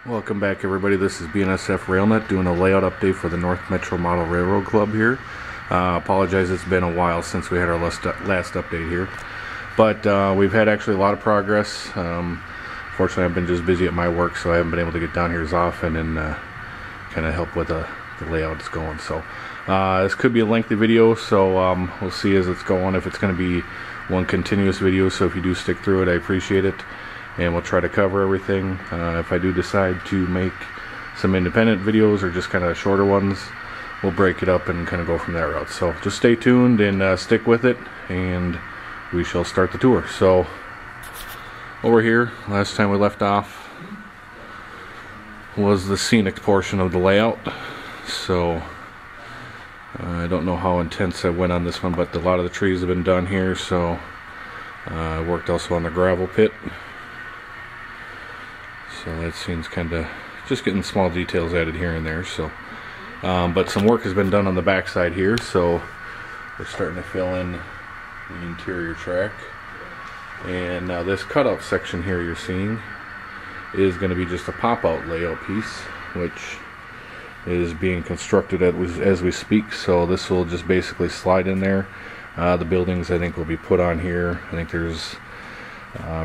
Welcome back, everybody. This is BNSFRAILNUT doing a layout update for the North Metro Model Railroad Club here. Apologize, it's been a while since we had our last update here, but we've had actually a lot of progress. Fortunately, I've been just busy at my work, so I haven't been able to get down here as often and kind of help with the layout that's going. So this could be a lengthy video, so we'll see as it's going if it's going to be one continuous video. So if you do stick through it, I appreciate it. And we'll try to cover everything. If I do decide to make some independent videos or just kind of shorter ones, we'll break it up and kind of go from that route. So just stay tuned and stick with it, and we shall start the tour. So over here, last time we left off was the scenic portion of the layout. So I don't know how intense I went on this one, but a lot of the trees have been done here. So I worked also on the gravel pit. So that seems kind of just getting small details added here and there. So, but some work has been done on the back side here. So we're starting to fill in the interior track. And now this cutout section here you're seeing is going to be just a pop-out layout piece, which is being constructed as we speak. So this will just basically slide in there. The buildings I think will be put on here. I think there's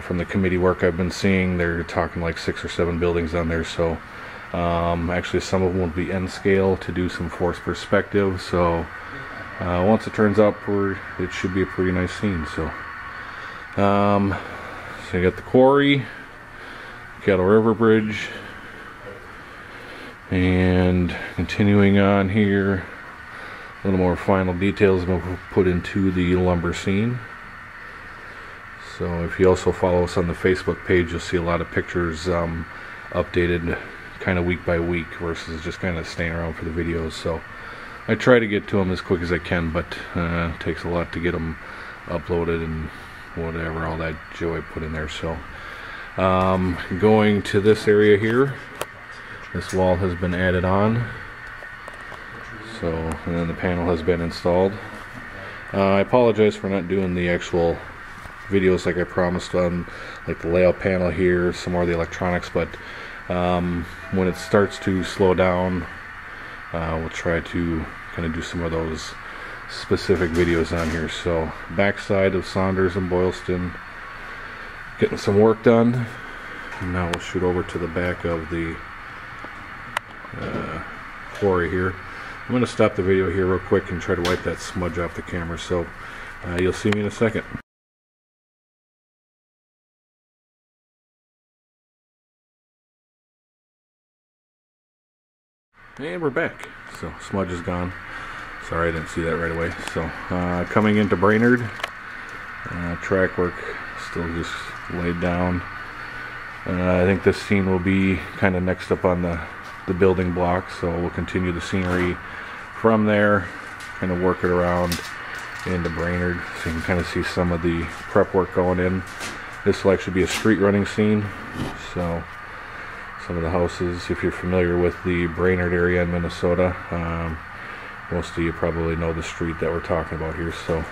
from the committee work I've been seeing, they're talking like 6 or 7 buildings on there. So actually some of them will be N scale to do some forced perspective. So once it turns out, it should be a pretty nice scene. So so you got the quarry, Cattle River Bridge, and continuing on here, a little more final details we'll put into the lumber scene. So if you also follow us on the Facebook page, you'll see a lot of pictures updated kind of week by week versus just kind of staying around for the videos. So I try to get to them as quick as I can, but it takes a lot to get them uploaded and whatever, all that joy I put in there. So going to this area here, this wall has been added on. So, and then the panel has been installed. I apologize for not doing the actual videos like I promised on like the layout panel here, some more of the electronics, but when it starts to slow down, we'll try to kind of do some of those specific videos on here. So backside of Saunders and Boylston, getting some work done. And now we'll shoot over to the back of the quarry here. I'm going to stop the video here real quick and try to wipe that smudge off the camera. So you'll see me in a second. And we're back. So smudge is gone. Sorry I didn't see that right away. So coming into Brainerd, track work still just laid down. I think this scene will be kind of next up on the building block, so we'll continue the scenery from there, kind of work it around into Brainerd, so you can kind of see some of the prep work going in. This will actually be a street running scene. So some of the houses, if you're familiar with the Brainerd area in Minnesota, most of you probably know the street that we're talking about here. So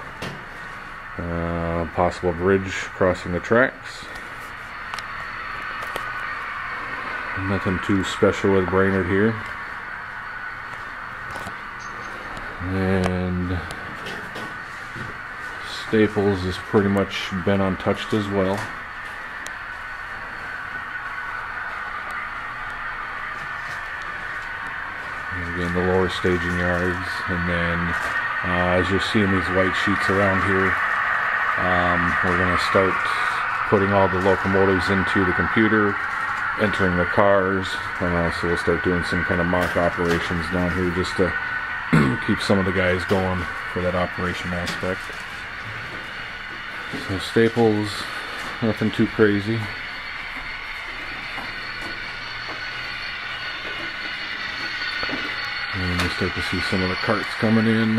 possible bridge crossing the tracks. Nothing too special with Brainerd here. And Staples has pretty much been untouched as well. Again, the lower staging yards, and then as you're seeing these white sheets around here, we're going to start putting all the locomotives into the computer, entering the cars. So we'll start doing some kind of mock operations down here just to keep some of the guys going for that operation aspect. So Staples, nothing too crazy. And you start to see some of the carts coming in.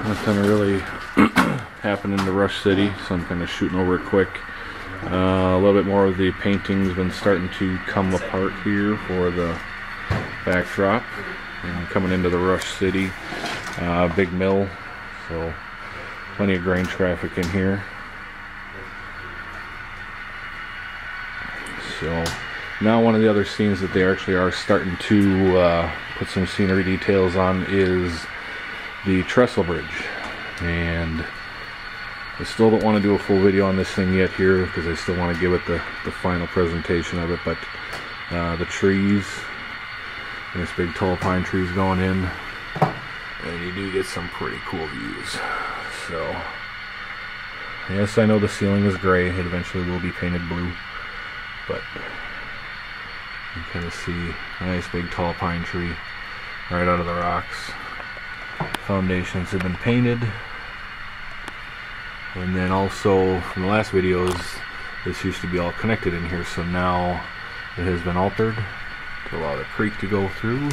Nothing really happened in the Rush City, so I'm kind of shooting over it quick. A little bit more of the painting's been starting to come apart here for the backdrop. And coming into the Rush City, big mill, so plenty of grain traffic in here. So now one of the other scenes that they actually are starting to put some scenery details on is the trestle bridge. And I still don't want to do a full video on this thing yet here because I still want to give it the final presentation of it, but the trees, nice big tall pine trees going in, and you do get some pretty cool views. So yes, I know the ceiling is gray, it eventually will be painted blue, but you kind of see a nice big tall pine tree right out of the rocks. Foundations have been painted. And then also from the last videos, this used to be all connected in here, so now it has been altered to allow the creek to go through.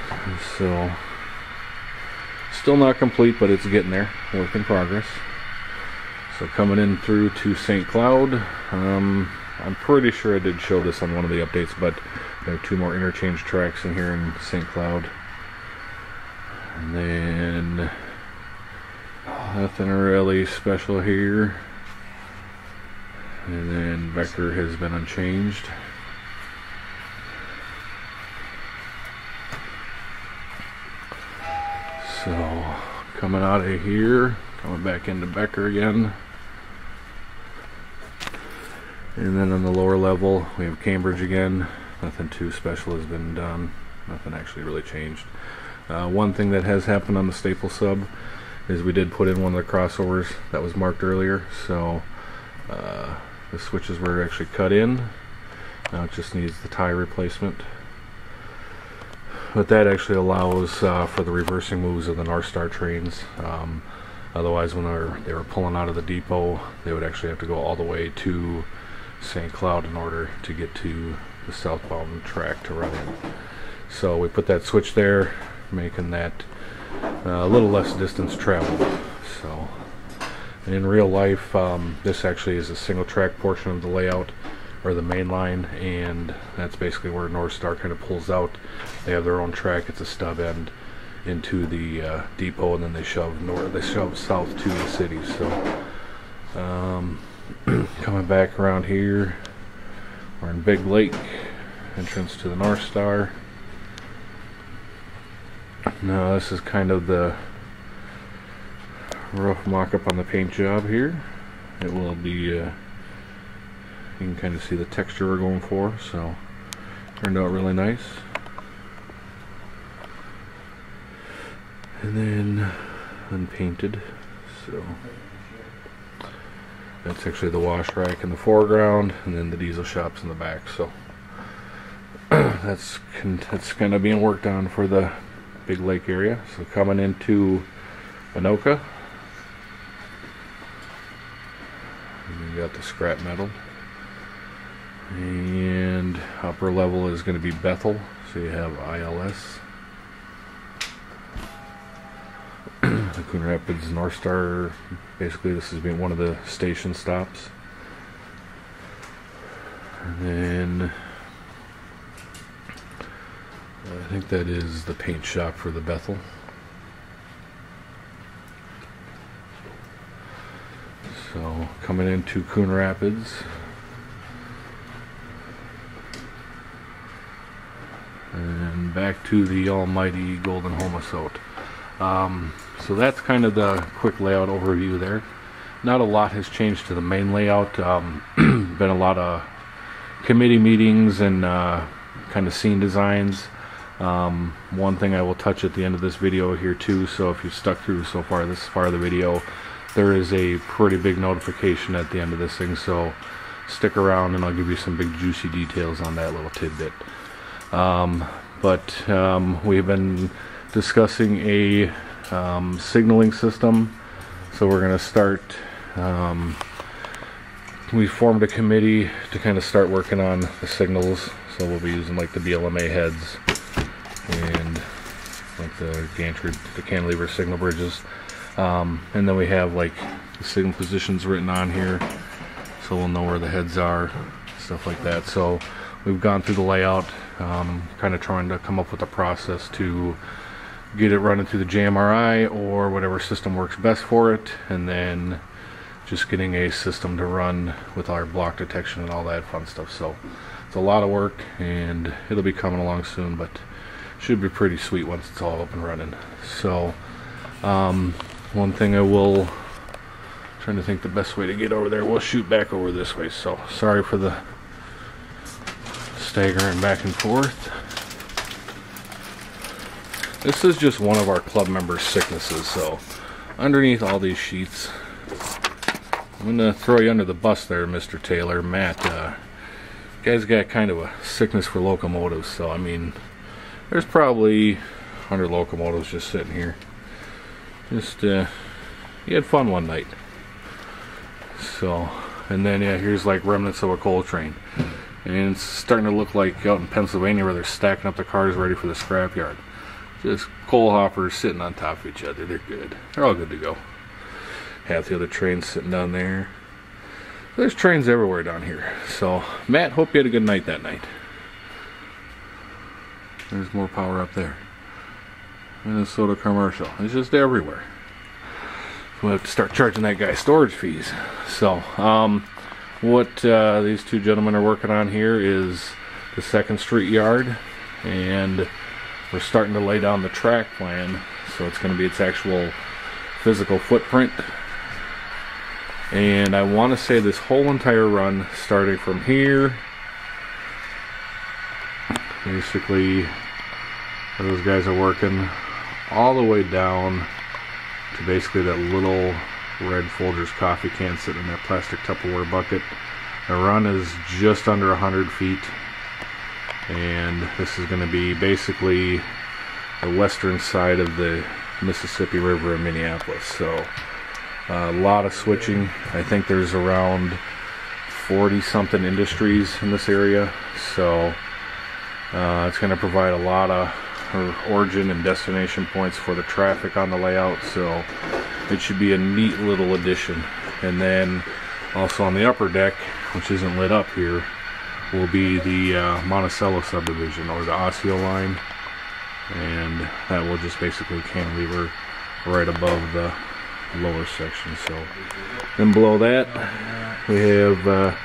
And so still not complete, but it's getting there, work in progress. So coming in through to St. Cloud, I'm pretty sure I did show this on one of the updates, but there are 2 more interchange tracks in here in St. Cloud. And then nothing really special here. And then Becker has been unchanged. So coming out of here, coming back into Becker again. And then on the lower level we have Cambridge again. Nothing too special has been done. Nothing actually really changed. One thing that has happened on the staple sub is we did put in one of the crossovers that was marked earlier, so the switches were actually cut in. Now it just needs the tie replacement, but that actually allows for the reversing moves of the North Star trains. Otherwise, when they were pulling out of the depot, they would actually have to go all the way to St. Cloud in order to get to the southbound track to run in. So we put that switch there, making that a little less distance traveled. So in real life, this actually is a single track portion of the layout, or the main line, and that's basically where North Star kind of pulls out. They have their own track, it's a stub end into the depot, and then they shove south to the city. So coming back around here, we're in Big Lake, entrance to the North Star. Now this is kind of the rough mock-up on the paint job here. It will be, you can kind of see the texture we're going for, so turned out really nice. And then unpainted, so that's actually the wash rack in the foreground, and then the diesel shops in the back. So that's kind of being worked on for the Big Lake area. So coming into Anoka, we got the scrap metal, and upper level is going to be Bethel, so you have ILS. The Coon Rapids North Star, basically this has been one of the station stops. And then I think that is the paint shop for the Bethel. So coming into Coon Rapids, and back to the almighty Golden Homosot. So that's kind of the quick layout overview there. Not a lot has changed to the main layout. Been a lot of committee meetings and kind of scene designs. One thing I will touch at the end of this video here too, so if you've stuck through so far this far of the video, there is a pretty big notification at the end of this thing, so stick around and I'll give you some big juicy details on that little tidbit. We've been discussing a signaling system, so we're going to start, we formed a committee to kind of start working on the signals, so we'll be using like the BLMA heads and like the gantry, the cantilever signal bridges, and then we have like the signal positions written on here, so we'll know where the heads are, stuff like that. So we've gone through the layout, kind of trying to come up with a process to get it running through the JMRI or whatever system works best for it, and then just getting a system to run with our block detection and all that fun stuff. So it's a lot of work, and it'll be coming along soon, but should be pretty sweet once it's all up and running. So one thing I will, trying to think the best way to get over there, we'll shoot back over this way. So sorry for the staggering back and forth. This is just one of our club members' sicknesses. So underneath all these sheets, I'm gonna throw you under the bus there, Mr. Taylor. Matt, you guys got kind of a sickness for locomotives. So I mean, there's probably 100 locomotives just sitting here. Just you had fun one night. So, and then yeah, here's like remnants of a coal train, and it's starting to look like out in Pennsylvania where they're stacking up the cars ready for the scrapyard. Just coal hoppers sitting on top of each other. They're good. They're all good to go. Half the other trains sitting down there. There's trains everywhere down here. So Matt, hope you had a good night that night. There's more power up there. Minnesota commercial. It's just everywhere. We'll have to start charging that guy storage fees. So what these two gentlemen are working on here is the 2nd Street yard, and we're starting to lay down the track plan. So it's going to be its actual physical footprint. And I want to say this whole entire run, starting from here, basically those guys are working all the way down to basically that little red Folgers coffee can sitting in that plastic Tupperware bucket. The run is just under 100 feet, and this is going to be basically the western side of the Mississippi River in Minneapolis. So a lot of switching. I think there's around 40 something industries in this area, so it's going to provide a lot of origin and destination points for the traffic on the layout, so it should be a neat little addition. And then also on the upper deck, which isn't lit up here, will be the Monticello subdivision, or the Osseo line, and that will just basically cantilever right above the lower section. So then below that we have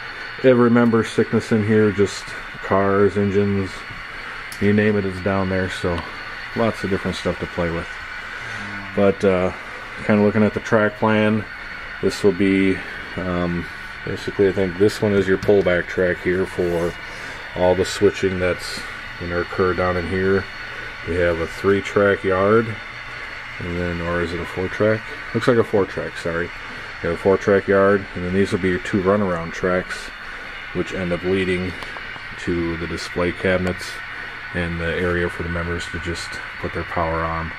every member sickness in here, just cars, engines, you name it, it's down there. So lots of different stuff to play with. But kind of looking at the track plan, this will be basically, I think this one is your pullback track here for all the switching that's going to occur down in here. We have a 3-track yard, and then, or is it a 4-track? Looks like a 4-track, sorry. You have a 4-track yard, and then these will be your 2 runaround tracks, which end up leading to the display cabinets and the area for the members to just put their power on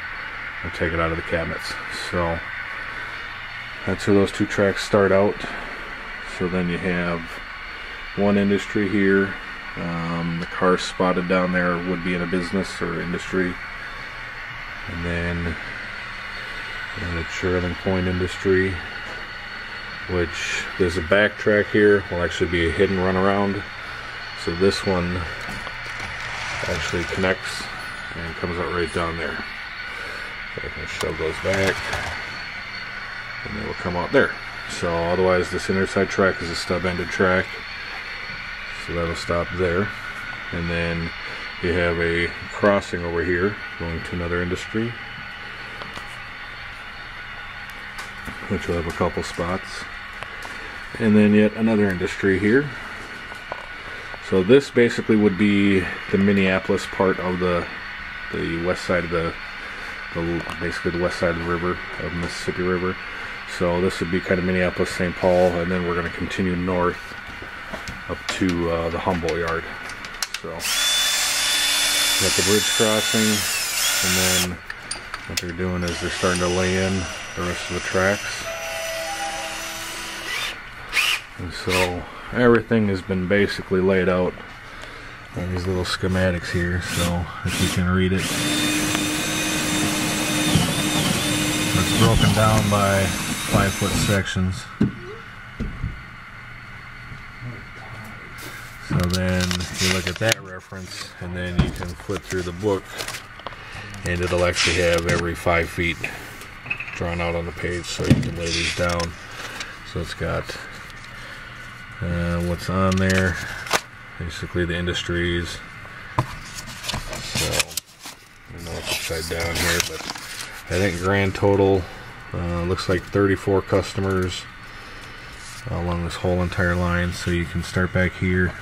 and take it out of the cabinets. So that's where those 2 tracks start out. So then you have one industry here. The car spotted down there would be in a business or industry, and then the Trailing Point industry, which there's a back track here, will actually be a hidden runaround. So this one actually connects and comes out right down there. So I can shove those back, and they will come out there. So otherwise, this inner side track is a stub-ended track, so that'll stop there. And then you have a crossing over here going to another industry, which will have a couple spots, and then yet another industry here. So this basically would be the Minneapolis part of the west side of the basically the west side of the river, of Mississippi River. So this would be kind of Minneapolis, St. Paul, and then we're going to continue north up to the Humboldt yard. So got the bridge crossing, and then what they're doing is they're starting to lay in the rest of the tracks. And so everything has been basically laid out on these little schematics here, so if you can read it, it's broken down by 5-foot sections. So then you look at that reference, and then you can flip through the book, and it'll actually have every 5 feet drawn out on the page, so you can lay these down. So it's got what's on there, basically the industries. So I know it's upside down here, but I think grand total looks like 34 customers along this whole entire line. So you can start back here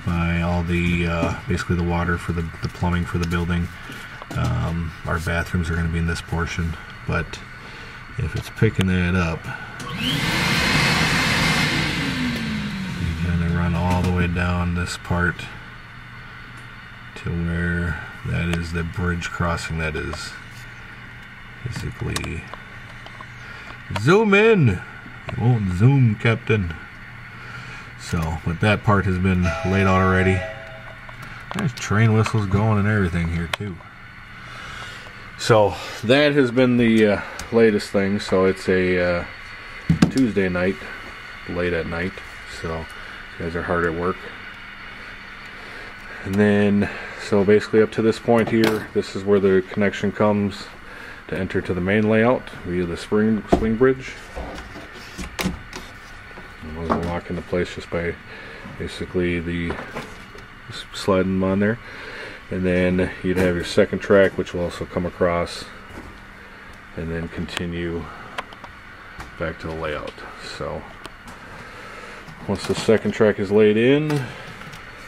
by all the basically the water for the plumbing for the building. Our bathrooms are going to be in this portion, but if it's picking that up, you kind of run all the way down this part to where that is the bridge crossing. That is basically, zoom in. It won't zoom, Captain. So, but that part has been laid out already. There's train whistles going and everything here too. So that has been the latest thing. So it's a Tuesday night, late at night. So you guys are hard at work. And then, so basically up to this point here, this is where the connection comes to enter to the main layout via the swing bridge. And those will lock into place just by basically the sliding them on there. And then you'd have your second track, which will also come across and then continue back to the layout. So once the second track is laid in,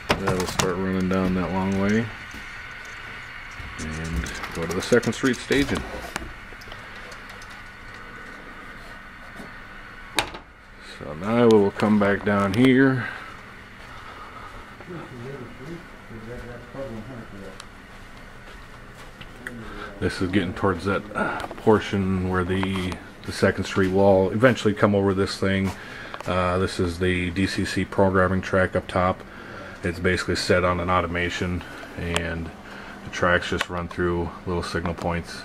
that'll start running down that long way and go to the 2nd Street staging. So now we will come back down here. This is getting towards that portion where the 2nd Street will eventually come over this thing. This is the DCC programming track up top. It's basically set on an automation, and the tracks just run through little signal points,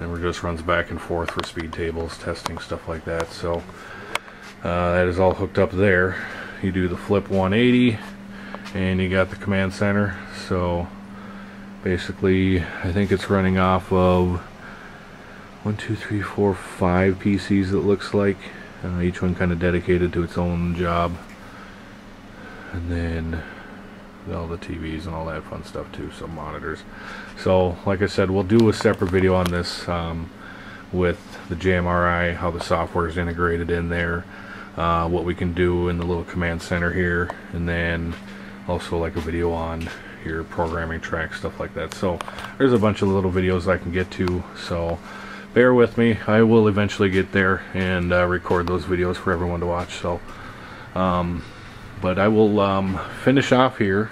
and it just runs back and forth for speed tables, testing, stuff like that. So that is all hooked up there. You do the flip 180 and you got the command center. So basically I think it's running off of 1, 2, 3, 4, 5 PCs, it looks like, each one kind of dedicated to its own job, and then all the TVs and all that fun stuff too, some monitors. So like I said, we'll do a separate video on this with the JMRI, how the software is integrated in there, what we can do in the little command center here, and then also like a video on your programming track, stuff like that. So there's a bunch of little videos I can get to, so bear with me. I will eventually get there and record those videos for everyone to watch. So but I will finish off here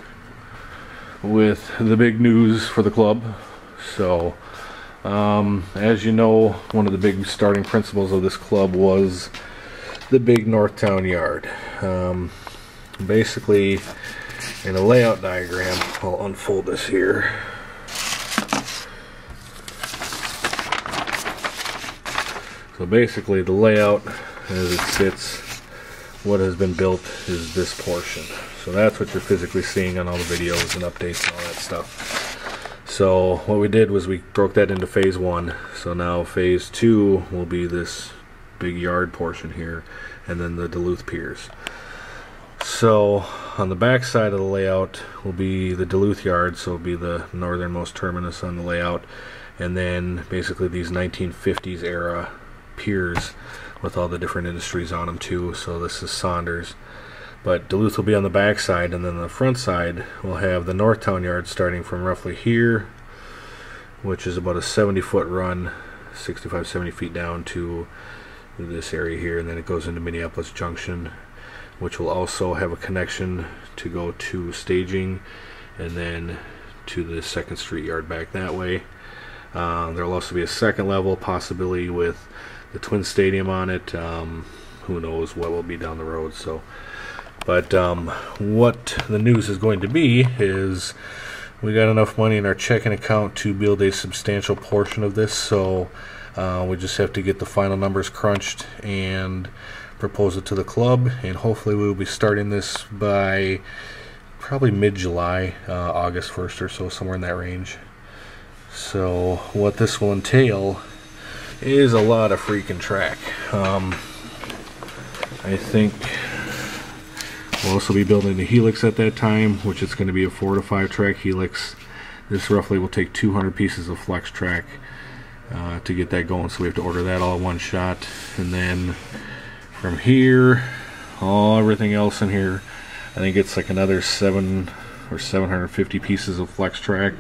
with the big news for the club. So as you know, one of the big starting principles of this club was the big Northtown yard. Basically, in a layout diagram, I'll unfold this here. So basically the layout as it sits, what has been built is this portion. So that's what you're physically seeing on all the videos and updates and all that stuff. So what we did was we broke that into phase 1. So now phase 2 will be this big yard portion here, and then the Duluth piers. So on the back side of the layout will be the Duluth yard, so it'll be the northernmost terminus on the layout, and then basically these 1950s era piers with all the different industries on them too. So this is Saunders, but Duluth will be on the back side, and then on the front side we'll have the Northtown yard starting from roughly here, which is about a 70-foot run, 65-70 feet down to this area here, and then it goes into Minneapolis Junction, which will also have a connection to go to staging and then to the 2nd Street yard back that way. There will also be a second level, possibly with the Twin Stadium on it. Who knows what will be down the road. So, but what the news is going to be is we got enough money in our checking account to build a substantial portion of this. So we just have to get the final numbers crunched and propose it to the club, and hopefully we will be starting this by probably mid-July, August 1st or so, somewhere in that range. So what this will entail is a lot of freaking track. I think we'll also be building the helix at that time, which is going to be a 4 to 5 track helix. This roughly will take 200 pieces of flex track to get that going, so we have to order that all in one shot. And then from here, everything else in here, I think it's like another 750 pieces of flex track.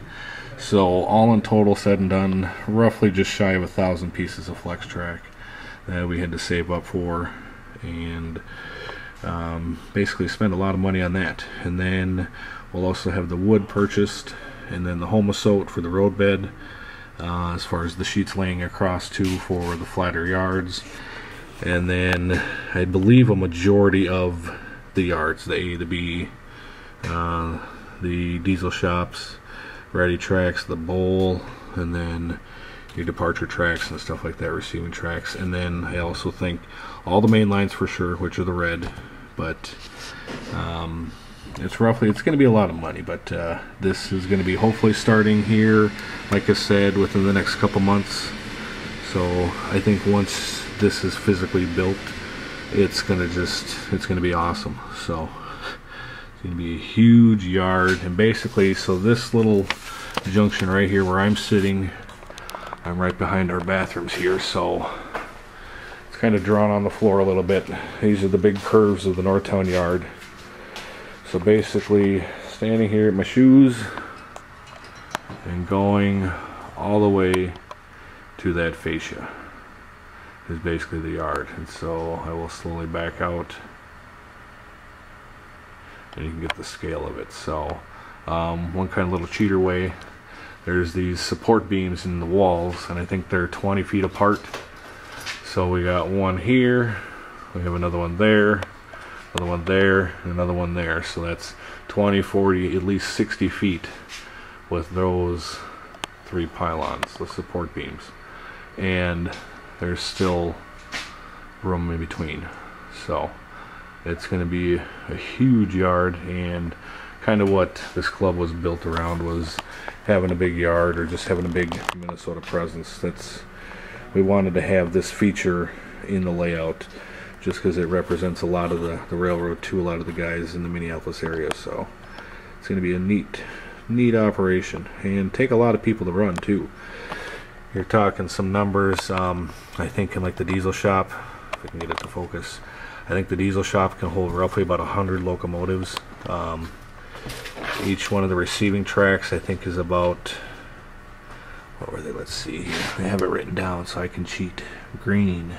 So all in total, said and done, roughly just shy of 1,000 pieces of flex track that we had to save up for, and basically spend a lot of money on that. And then we'll also have the wood purchased, and then the homosote for the roadbed, as far as the sheets laying across too for the flatter yards. And then I believe a majority of the yards, the A, the B, the diesel shops, ready tracks, the bowl, and then your departure tracks and stuff like that, receiving tracks. And then I also think all the main lines for sure, which are the red, but it's going to be a lot of money. But this is going to be hopefully starting here, like I said, within the next couple months. So I think once this is physically built, it's going to be awesome. So it's going to be a huge yard. And basically, so this little junction right here where I'm sitting, I'm right behind our bathrooms here, so it's kind of drawn on the floor a little bit. These are the big curves of the Northtown yard. So basically, standing here at my shoes and going all the way to that fascia is basically the yard. And so I will slowly back out and you can get the scale of it. So one kind of little cheater way, there's these support beams in the walls, and I think they're 20 feet apart. So we got one here, we have another one there, another one there, and another one there. So that's 20, 40, at least 60 feet with those 3 pylons, the support beams. And there's still room in between. So it's going to be a huge yard, and kind of what this club was built around was having a big yard, or just having a big Minnesota presence. We wanted to have this feature in the layout just because it represents a lot of the railroad to a lot of the guys in the Minneapolis area. So it's going to be a neat operation, and take a lot of people to run too. You're talking some numbers, I think in like the diesel shop, if I can get it to focus, I think the diesel shop can hold roughly about 100 locomotives. Each one of the receiving tracks I think is about, what were they, let's see here, I have it written down so I can cheat. Green,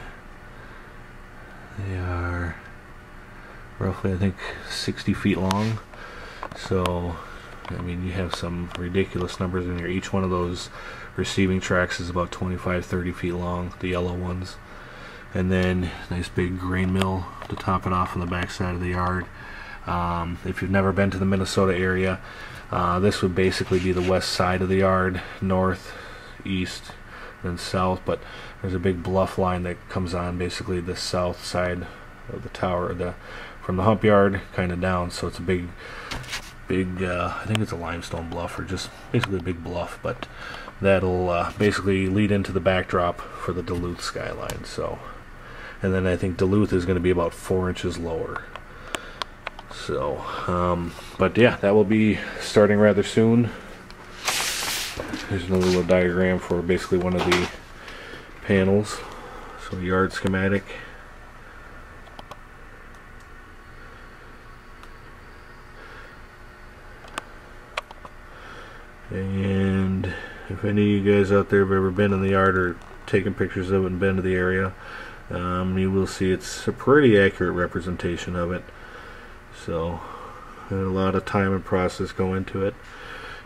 they are roughly I think 60 feet long. So I mean, you have some ridiculous numbers in here. Each one of those receiving tracks is about 25-30 feet long, the yellow ones. And then nice big grain mill to top it off on the back side of the yard. If you've never been to the Minnesota area, this would basically be the west side of the yard, north, east, and south. But there's a big bluff line that comes on basically the south side of the tower, from the hump yard kind of down. So it's a big I think it's a limestone bluff, or just basically a big bluff, but that'll basically lead into the backdrop for the Duluth skyline. So, and then I think Duluth is going to be about 4 inches lower. So but yeah, that will be starting rather soon. Here's another little diagram for basically one of the panels. So yard schematic. And if any of you guys out there have ever been in the yard or taken pictures of it and been to the area, you will see it's a pretty accurate representation of it. So a lot of time and process go into it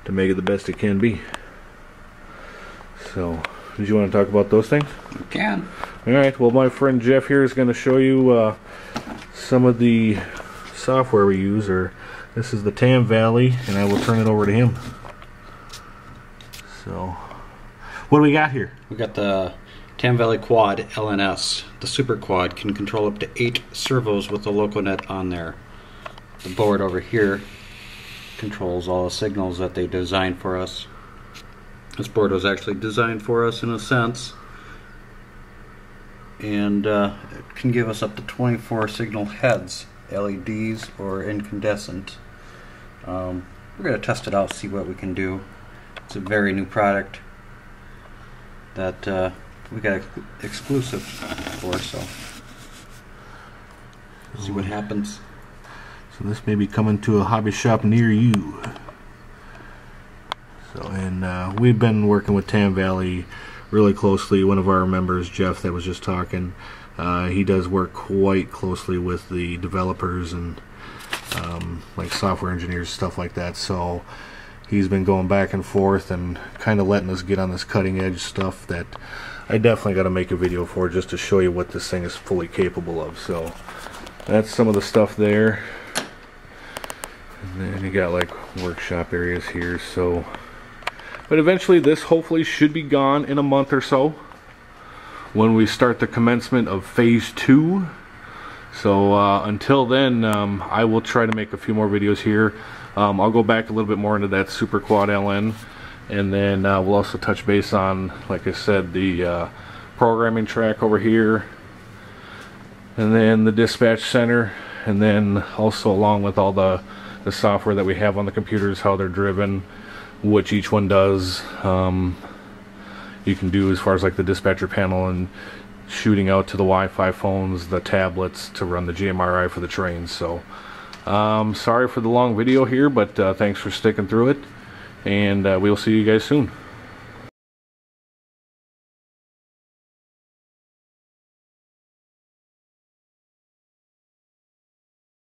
to make it the best it can be. So did you want to talk about those things? You can. Alright, well my friend Jeff here is going to show you some of the software we use. This is the Tam Valley, and I will turn it over to him. So, what do we got here? We got the Tam Valley Quad LNS. The Super Quad can control up to 8 servos with the LocoNet on there. The board over here controls all the signals that they designed for us. This board was actually designed for us in a sense, and it can give us up to 24 signal heads, LEDs or incandescent. We're going to test it out, see what we can do. It's a very new product that we got exclusive for, so see what happens. So this may be coming to a hobby shop near you. So, and we've been working with Tam Valley really closely. One of our members, Jeff, that was just talking, he does work quite closely with the developers and like software engineers, stuff like that. So he's been going back and forth and kind of letting us get on this cutting edge stuff that I definitely got to make a video for, just to show you what this thing is fully capable of. So that's some of the stuff there. And then you got like workshop areas here. So, but eventually this hopefully should be gone in a month or so when we start the commencement of phase 2. So until then, I will try to make a few more videos here. I'll go back a little bit more into that Super Quad LN, and then we'll also touch base on, like I said, the programming track over here, and then the dispatch center, and then also along with all the software that we have on the computers, how they're driven, which each one does. You can do as far as like the dispatcher panel and shooting out to the Wi-Fi phones, the tablets to run the GMRI for the trains. So sorry for the long video here, but thanks for sticking through it, and we'll see you guys soon.